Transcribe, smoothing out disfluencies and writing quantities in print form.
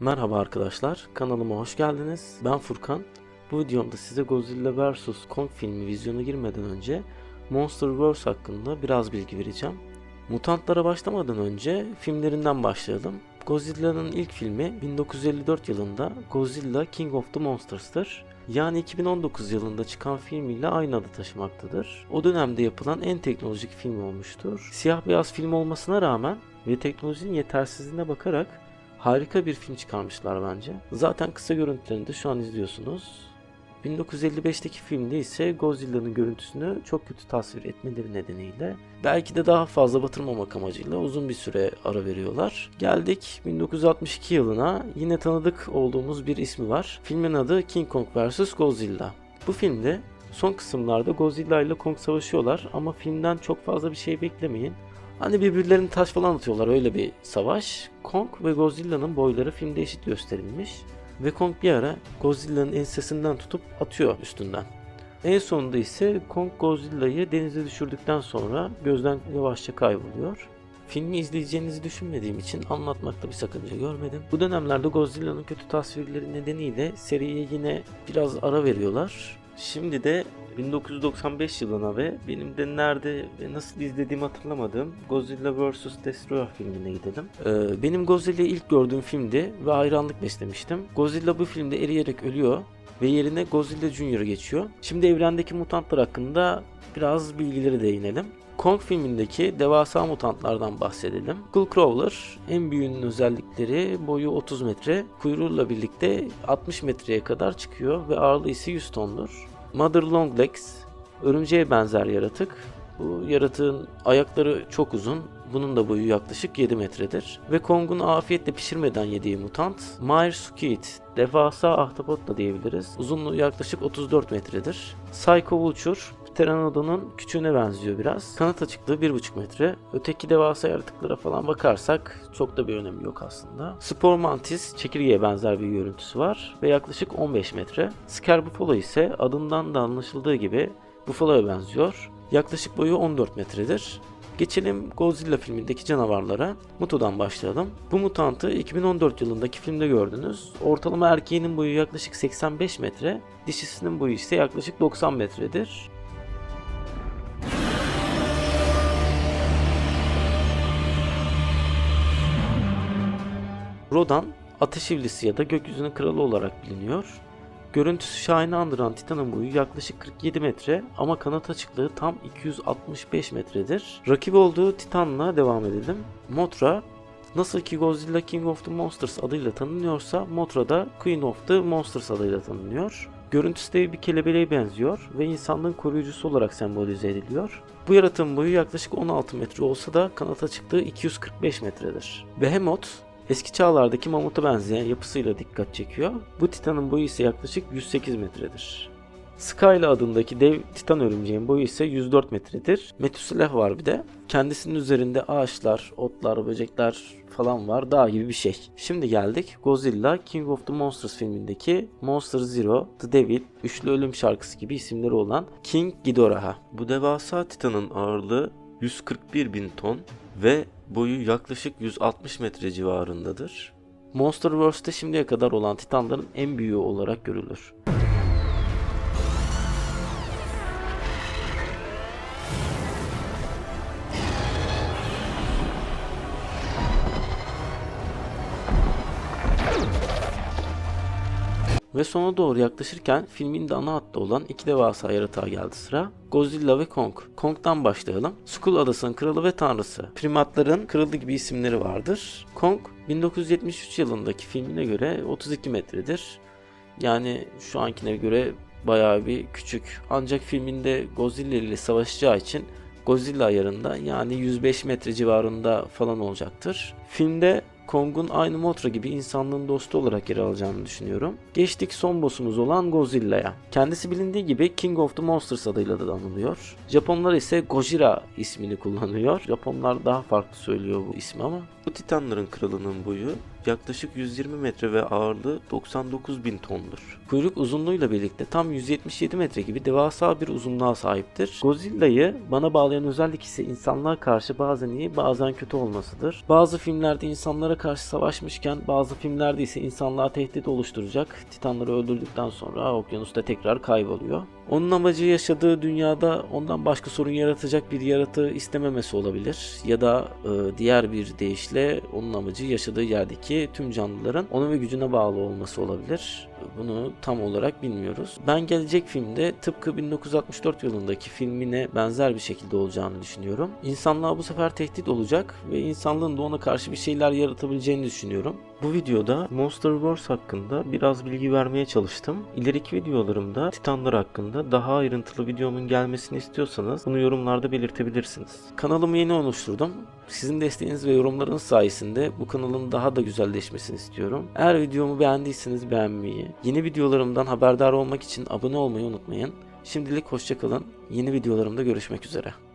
Merhaba arkadaşlar, kanalıma hoş geldiniz. Ben Furkan. Bu videomda size Godzilla vs Kong filmi vizyona girmeden önce Monsterverse hakkında biraz bilgi vereceğim. Mutantlara başlamadan önce filmlerinden başlayalım. Godzilla'nın ilk filmi 1954 yılında Godzilla King of the Monsters'tır. Yani 2019 yılında çıkan filmiyle aynı adı taşımaktadır. O dönemde yapılan en teknolojik film olmuştur. Siyah beyaz film olmasına rağmen ve teknolojinin yetersizliğine bakarak harika bir film çıkarmışlar bence. Zaten kısa görüntülerini de şu an izliyorsunuz. 1955'teki filmde ise Godzilla'nın görüntüsünü çok kötü tasvir etmeleri nedeniyle belki de daha fazla batırmamak amacıyla uzun bir süre ara veriyorlar. Geldik 1962 yılına, yine tanıdık olduğumuz bir ismi var. Filmin adı King Kong vs Godzilla. Bu filmde son kısımlarda Godzilla ile Kong savaşıyorlar ama filmden çok fazla bir şey beklemeyin. Hani birbirlerini taş falan atıyorlar, öyle bir savaş. Kong ve Godzilla'nın boyları filmde eşit gösterilmiş. Ve Kong bir ara Godzilla'nın ensesinden tutup atıyor üstünden. En sonunda ise Kong Godzilla'yı denize düşürdükten sonra gözden yavaşça kayboluyor. Filmi izleyeceğinizi düşünmediğim için anlatmakta bir sakınca görmedim. Bu dönemlerde Godzilla'nın kötü tasvirleri nedeniyle seriye yine biraz ara veriyorlar. Şimdi de 1995 yılına ve benim de nerede ve nasıl izlediğimi hatırlamadığım Godzilla vs. Destroyer filmine gidelim. Benim Godzilla'yı ilk gördüğüm filmdi ve hayranlık beslemiştim. Godzilla bu filmde eriyerek ölüyor ve yerine Godzilla Junior geçiyor. Şimdi evrendeki mutantlar hakkında biraz bilgileri değinelim. Kong filmindeki devasa mutantlardan bahsedelim. Skullcrawler en büyüğünün özellikleri boyu 30 metre, kuyruğuyla birlikte 60 metreye kadar çıkıyor ve ağırlığı ise 100 tondur. Mother Longlegs, örümceğe benzer yaratık. Bu yaratığın ayakları çok uzun. Bunun da boyu yaklaşık 7 metredir. Ve Kong'un afiyetle pişirmeden yediği mutant Myers Squid, devasa ahtapot da diyebiliriz. Uzunluğu yaklaşık 34 metredir. Psycho Vulture, Pteranodon'un küçüğüne benziyor biraz. Kanat açıklığı 1,5 metre. Öteki devasa yaratıklara falan bakarsak çok da bir önemi yok aslında. Spore Mantis, çekirgeye benzer bir görüntüsü var ve yaklaşık 15 metre. Scare Buffalo ise adından da anlaşıldığı gibi Buffalo'ya benziyor. Yaklaşık boyu 14 metredir. Geçelim Godzilla filmindeki canavarlara. Muto'dan başlayalım. Bu mutantı 2014 yılındaki filmde gördünüz. Ortalama erkeğinin boyu yaklaşık 85 metre, dişisinin boyu ise yaklaşık 90 metredir. Rodan, ateş ivlisi ya da gökyüzünün kralı olarak biliniyor. Görüntüsü Şahin'i andıran Titan'ın boyu yaklaşık 47 metre ama kanat açıklığı tam 265 metredir. Rakip olduğu Titan'la devam edelim. Mothra, nasıl ki Godzilla King of the Monsters adıyla tanınıyorsa Mothra da Queen of the Monsters adıyla tanınıyor. Görüntüsü de bir kelebeğe benziyor ve insanlığın koruyucusu olarak sembolize ediliyor. Bu yaratığın boyu yaklaşık 16 metre olsa da kanat açıklığı 245 metredir. Behemoth, eski çağlardaki mamuta benzeyen yapısıyla dikkat çekiyor. Bu Titan'ın boyu ise yaklaşık 108 metredir. Skyla adındaki dev Titan örümceğin boyu ise 104 metredir. Methuselah var bir de. Kendisinin üzerinde ağaçlar, otlar, böcekler falan var. Dağ gibi bir şey. Şimdi geldik Godzilla King of the Monsters filmindeki Monster Zero, The Devil, Üçlü Ölüm şarkısı gibi isimleri olan King Ghidorah'a. Bu devasa Titan'ın ağırlığı 141 bin ton ve boyu yaklaşık 160 metre civarındadır. Monsterverse'te şimdiye kadar olan Titanların en büyüğü olarak görülür. Ve sona doğru yaklaşırken filmin de ana hattı olan iki devasa yaratığa geldi sıra. Godzilla ve Kong. Kong'dan başlayalım. Skull Adası'nın kralı ve tanrısı. Primatların kralı gibi isimleri vardır. Kong 1973 yılındaki filmine göre 32 metredir. Yani şu ankine göre bayağı bir küçük. Ancak filminde Godzilla ile savaşacağı için Godzilla ayarında, yani 105 metre civarında falan olacaktır. Filmde Kong'un aynı Mothra gibi insanlığın dostu olarak yer alacağını düşünüyorum. Geçtik son boss'umuz olan Godzilla'ya. Kendisi bilindiği gibi King of the Monsters adıyla da anılıyor. Japonlar ise Gojira ismini kullanıyor. Japonlar daha farklı söylüyor bu ismi ama. Bu Titanların kralının boyu yaklaşık 120 metre ve ağırlığı 99 bin tondur. Kuyruk uzunluğuyla birlikte tam 177 metre gibi devasa bir uzunluğa sahiptir. Godzilla'yı bana bağlayan özellik ise insanlığa karşı bazen iyi bazen kötü olmasıdır. Bazı filmlerde insanlara karşı savaşmışken bazı filmlerde ise insanlığa tehdit oluşturacak. Titanları öldürdükten sonra okyanusta tekrar kayboluyor. Onun amacı yaşadığı dünyada ondan başka sorun yaratacak bir yaratığı istememesi olabilir. Ya da diğer bir deyişle onun amacı yaşadığı yerdeki tüm canlıların ona ve gücüne bağlı olması olabilir. Bunu tam olarak bilmiyoruz. Ben gelecek filmde tıpkı 1964 yılındaki filmine benzer bir şekilde olacağını düşünüyorum. İnsanlığa bu sefer tehdit olacak ve insanlığın da ona karşı bir şeyler yaratabileceğini düşünüyorum. Bu videoda Monsterverse hakkında biraz bilgi vermeye çalıştım. İleriki videolarımda Titanlar hakkında daha ayrıntılı videomun gelmesini istiyorsanız bunu yorumlarda belirtebilirsiniz. Kanalımı yeni oluşturdum. Sizin desteğiniz ve yorumlarınız sayesinde bu kanalın daha da güzelleşmesini istiyorum. Eğer videomu beğendiyseniz beğenmeyi, yeni videolarımdan haberdar olmak için abone olmayı unutmayın. Şimdilik hoşça kalın. Yeni videolarımda görüşmek üzere.